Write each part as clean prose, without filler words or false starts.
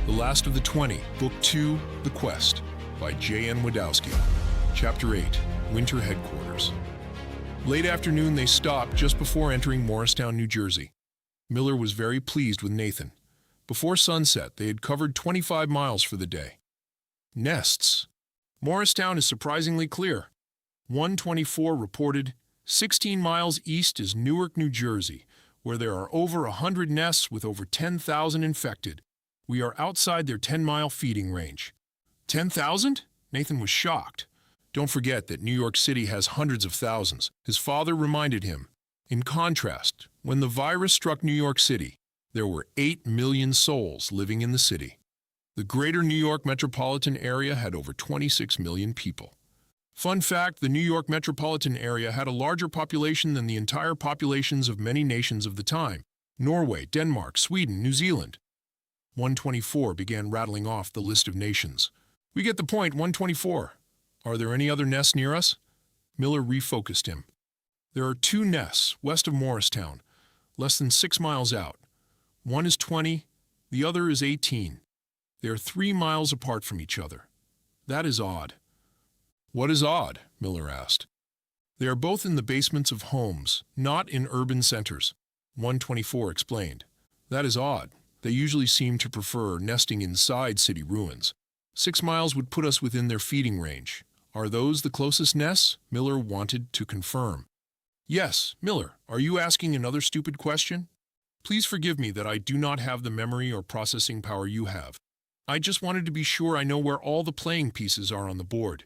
The Last of the 20, Book 2, The Quest, by J.N. Wdowski. Chapter 8, Winter Headquarters. Late afternoon, they stopped just before entering Morristown, New Jersey. Miller was very pleased with Nathan. Before sunset, they had covered 25 miles for the day. Nests. Morristown is surprisingly clear. 124 reported, 16 miles east is Newark, New Jersey, where there are over 100 nests with over 10,000 infected. We are outside their 10-mile feeding range. 10,000? Nathan was shocked. Don't forget that New York City has hundreds of thousands, his father reminded him. In contrast, when the virus struck New York City, there were 8 million souls living in the city. The greater New York metropolitan area had over 26 million people. Fun fact, the New York metropolitan area had a larger population than the entire populations of many nations of the time: Norway, Denmark, Sweden, New Zealand. 124 began rattling off the list of nations. We get the point, 124. Are there any other nests near us? Miller refocused him. There are 2 nests west of Morristown, less than 6 miles out. One is 20, the other is 18. They are 3 miles apart from each other. That is odd. What is odd? Miller asked. They are both in the basements of homes, not in urban centers. 124 explained. That is odd. They usually seem to prefer nesting inside city ruins. 6 miles would put us within their feeding range. Are those the closest nests? Miller wanted to confirm. Yes, Miller, are you asking another stupid question? Please forgive me that I do not have the memory or processing power you have. I just wanted to be sure I know where all the playing pieces are on the board.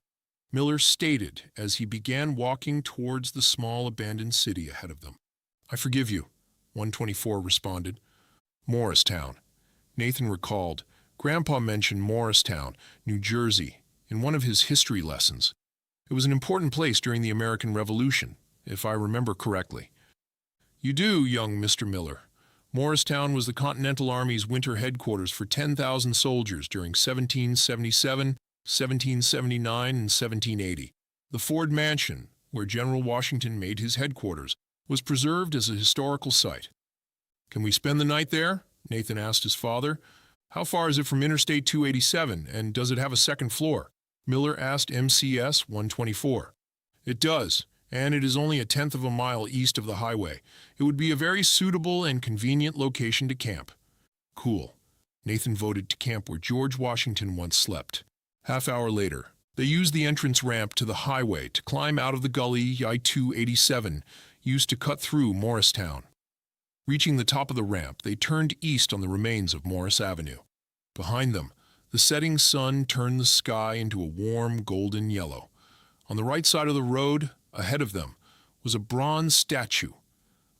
Miller stated as he began walking towards the small abandoned city ahead of them. I forgive you, 124 responded. Morristown. Nathan recalled. Grandpa mentioned Morristown, New Jersey, in one of his history lessons. It was an important place during the American Revolution, if I remember correctly. You do, young Mr. Miller. Morristown was the Continental Army's winter headquarters for 10,000 soldiers during 1777, 1779, and 1780. The Ford Mansion, where General Washington made his headquarters, was preserved as a historical site. Can we spend the night there? Nathan asked his father. How far is it from Interstate 287, and does it have a second floor? Miller asked MCS 124. It does, and it is only 1/10 of a mile east of the highway. It would be a very suitable and convenient location to camp. Cool. Nathan voted to camp where George Washington once slept. Half-hour later, they used the entrance ramp to the highway to climb out of the gully I-287 used to cut through Morristown. Reaching the top of the ramp, they turned east on the remains of Morris Avenue. Behind them, the setting sun turned the sky into a warm golden yellow. On the right side of the road, ahead of them, was a bronze statue.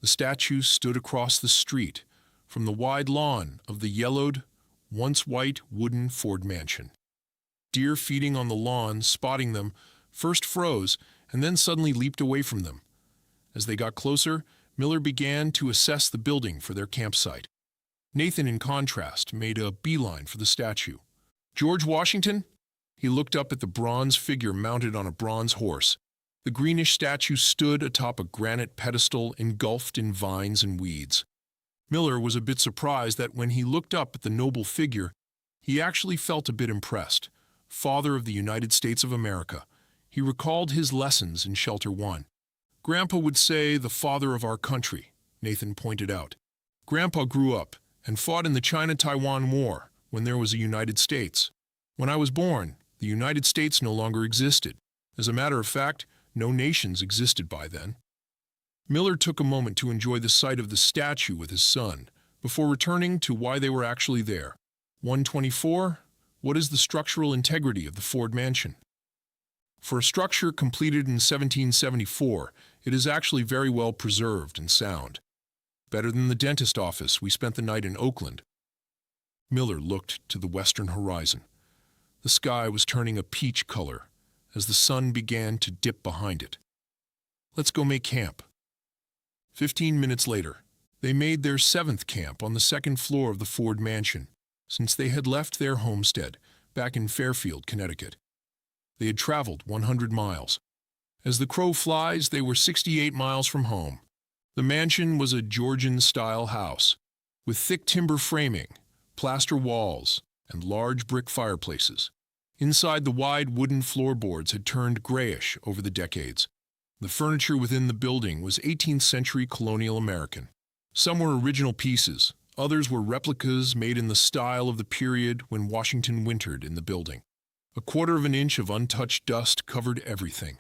The statue stood across the street from the wide lawn of the yellowed, once white wooden Ford Mansion. Deer feeding on the lawn, spotting them, first froze and then suddenly leaped away from them. As they got closer, Miller began to assess the building for their campsite. Nathan, in contrast, made a beeline for the statue. George Washington? He looked up at the bronze figure mounted on a bronze horse. The greenish statue stood atop a granite pedestal engulfed in vines and weeds. Miller was a bit surprised that when he looked up at the noble figure, he actually felt a bit impressed. Father of the United States of America. He recalled his lessons in Shelter 1. Grandpa would say, the father of our country, Nathan pointed out. Grandpa grew up and fought in the China-Taiwan War when there was a United States. When I was born, the United States no longer existed. As a matter of fact, no nations existed by then. Miller took a moment to enjoy the sight of the statue with his son, before returning to why they were actually there. 124. What is the structural integrity of the Ford Mansion? For a structure completed in 1774, it is actually very well preserved and sound. Better than the dentist office we spent the night in Oakland. Miller looked to the western horizon. The sky was turning a peach color as the sun began to dip behind it. Let's go make camp. 15 minutes later, they made their 7th camp on the 2nd floor of the Ford Mansion, since they had left their homestead back in Fairfield, Connecticut. They had traveled 100 miles. As the crow flies, they were 68 miles from home. The mansion was a Georgian-style house, with thick timber framing, plaster walls, and large brick fireplaces. Inside, the wide wooden floorboards had turned grayish over the decades. The furniture within the building was 18th century colonial American. Some were original pieces, others were replicas made in the style of the period when Washington wintered in the building. A quarter of an inch of untouched dust covered everything.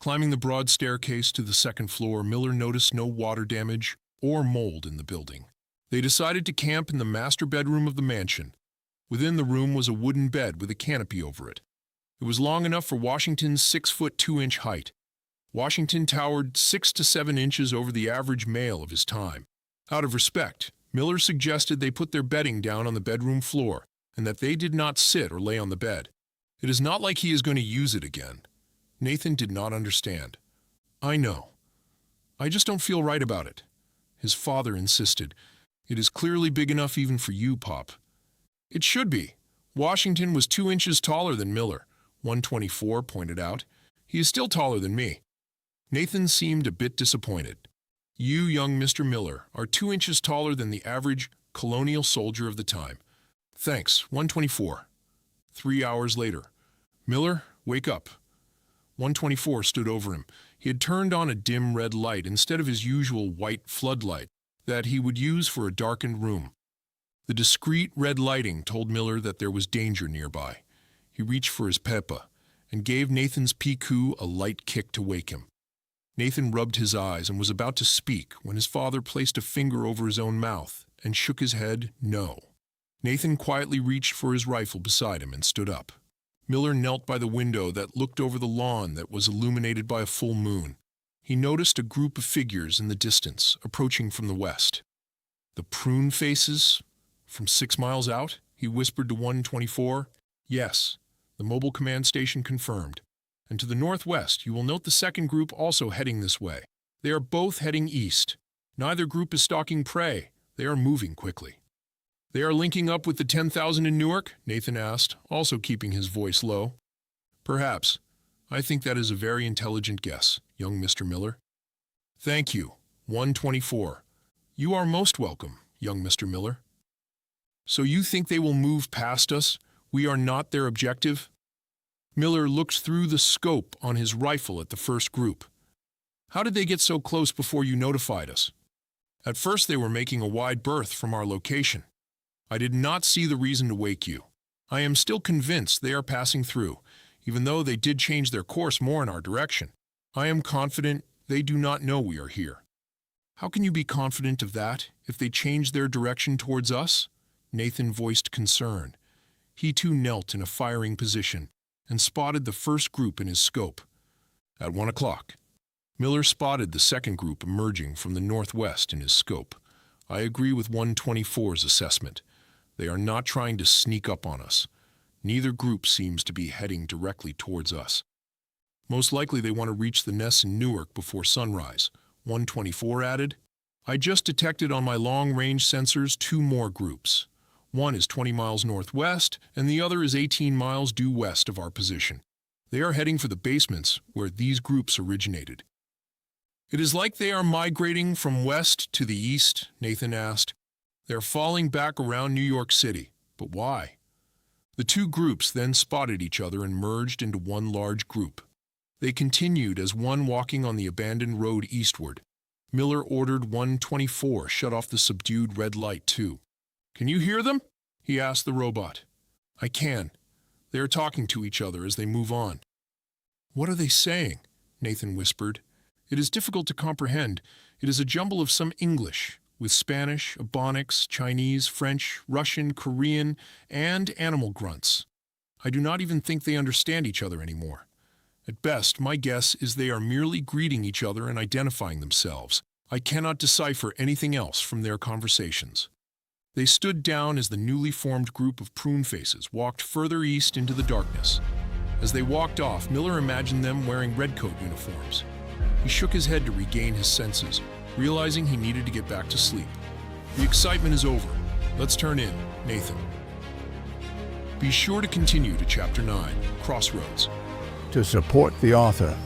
Climbing the broad staircase to the second floor, Miller noticed no water damage or mold in the building. They decided to camp in the master bedroom of the mansion. Within the room was a wooden bed with a canopy over it. It was long enough for Washington's 6'2" height. Washington towered 6 to 7 inches over the average male of his time. Out of respect, Miller suggested they put their bedding down on the bedroom floor and that they did not sit or lay on the bed. It is not like he is going to use it again. Nathan did not understand. I know. I just don't feel right about it. His father insisted. It is clearly big enough even for you, Pop. It should be. Washington was 2 inches taller than Miller, 124 pointed out. He is still taller than me. Nathan seemed a bit disappointed. You, young Mr. Miller, are 2 inches taller than the average colonial soldier of the time. Thanks, 124. 3 hours later. Miller, wake up. 124 stood over him. He had turned on a dim red light instead of his usual white floodlight that he would use for a darkened room. The discreet red lighting told Miller that there was danger nearby. He reached for his pepa and gave Nathan's piku a light kick to wake him. Nathan rubbed his eyes and was about to speak when his father placed a finger over his own mouth and shook his head no. Nathan quietly reached for his rifle beside him and stood up. Miller knelt by the window that looked over the lawn that was illuminated by a full moon. He noticed a group of figures in the distance, approaching from the west. The Prune Faces? From 6 miles out? He whispered to 124. Yes, the mobile command station confirmed. And to the northwest, you will note the second group also heading this way. They are both heading east. Neither group is stalking prey. They are moving quickly. They are linking up with the 10,000 in Newark? Nathan asked, also keeping his voice low. Perhaps. I think that is a very intelligent guess, young Mr. Miller. Thank you, 124. You are most welcome, young Mr. Miller. So you think they will move past us? We are not their objective? Miller looked through the scope on his rifle at the first group. How did they get so close before you notified us? At first they were making a wide berth from our location. I did not see the reason to wake you. I am still convinced they are passing through, even though they did change their course more in our direction. I am confident they do not know we are here. How can you be confident of that if they change their direction towards us? Nathan voiced concern. He too knelt in a firing position and spotted the first group in his scope. At 1 o'clock, Miller spotted the second group emerging from the northwest in his scope. I agree with 124's assessment. They are not trying to sneak up on us. Neither group seems to be heading directly towards us. Most likely they want to reach the nests in Newark before sunrise, 124 added. I just detected on my long-range sensors 2 more groups. One is 20 miles northwest, and the other is 18 miles due west of our position. They are heading for the basements where these groups originated. It is like they are migrating from west to the east, Nathan asked. They are falling back around New York City, but why? The 2 groups then spotted each other and merged into one large group. They continued as one walking on the abandoned road eastward. Miller ordered 124 shut off the subdued red light too. Can you hear them? He asked the robot. I can. They are talking to each other as they move on. What are they saying? Nathan whispered. It is difficult to comprehend. It is a jumble of some English, with Spanish, Ebonics, Chinese, French, Russian, Korean, and animal grunts. I do not even think they understand each other anymore. At best, my guess is they are merely greeting each other and identifying themselves. I cannot decipher anything else from their conversations. They stood down as the newly formed group of Prune Faces walked further east into the darkness. As they walked off, Miller imagined them wearing redcoat uniforms. He shook his head to regain his senses, realizing he needed to get back to sleep. The excitement is over. Let's turn in, Nathan. Be sure to continue to Chapter 9, Crossroads. To support the author,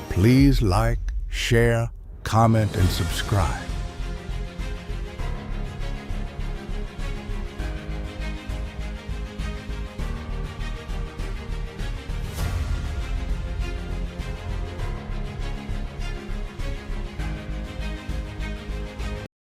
please like, share, comment, and subscribe.